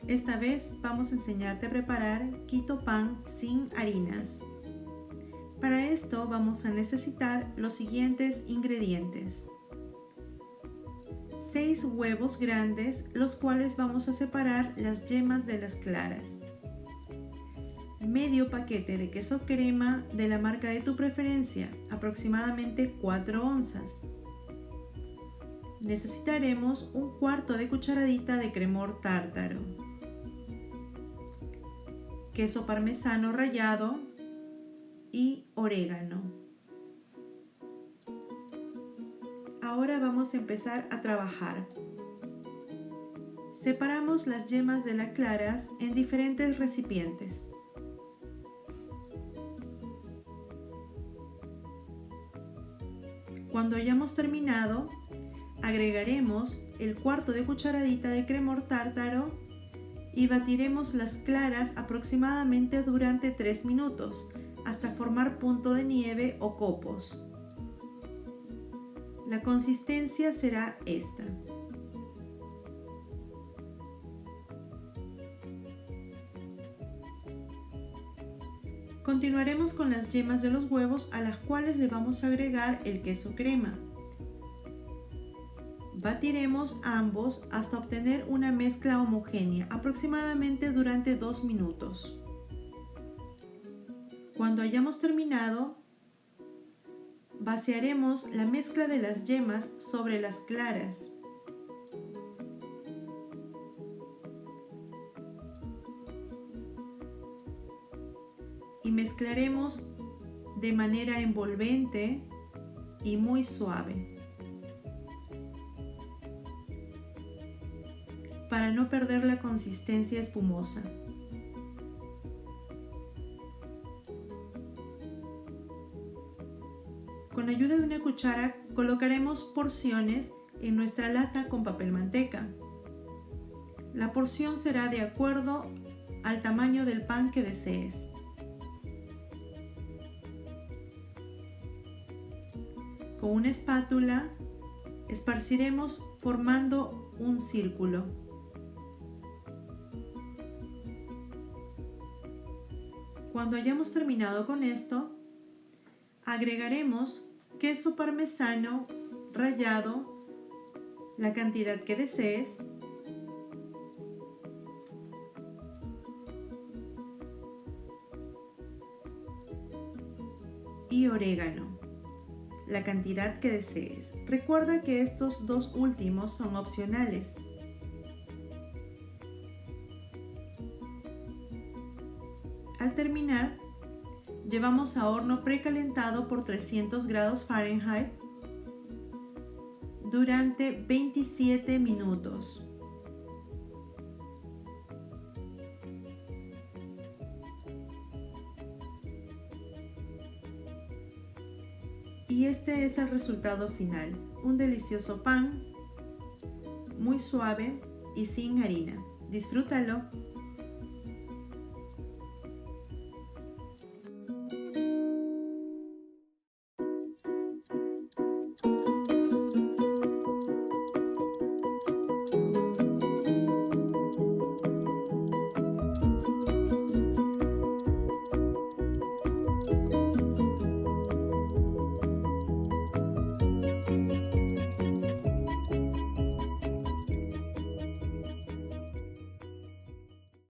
Esta vez vamos a enseñarte a preparar keto pan sin harinas. Para esto vamos a necesitar los siguientes ingredientes: 6 huevos grandes, los cuales vamos a separar las yemas de las claras. Medio paquete de queso crema de la marca de tu preferencia, aproximadamente 4 onzas. Necesitaremos un cuarto de cucharadita de cremor tártaro, queso parmesano rallado y orégano. Ahora vamos a empezar a trabajar. Separamos las yemas de las claras en diferentes recipientes. Cuando hayamos terminado, agregaremos el cuarto de cucharadita de cremor tártaro y batiremos las claras aproximadamente durante 3 minutos hasta formar punto de nieve o copos. La consistencia será esta. Continuaremos con las yemas de los huevos, a las cuales le vamos a agregar el queso crema. Batiremos ambos hasta obtener una mezcla homogénea, aproximadamente durante 2 minutos. Cuando hayamos terminado, vaciaremos la mezcla de las yemas sobre las claras. Y mezclaremos de manera envolvente y muy suave, para no perder la consistencia espumosa. Con ayuda de una cuchara colocaremos porciones en nuestra lata con papel manteca. La porción será de acuerdo al tamaño del pan que desees. Con una espátula esparciremos formando un círculo. Cuando hayamos terminado con esto, agregaremos queso parmesano rallado, la cantidad que desees, y orégano, la cantidad que desees. Recuerda que estos dos últimos son opcionales. Al terminar, llevamos a horno precalentado por 300 grados Fahrenheit durante 27 minutos. Y este es el resultado final: un delicioso pan, muy suave y sin harina. Disfrútalo.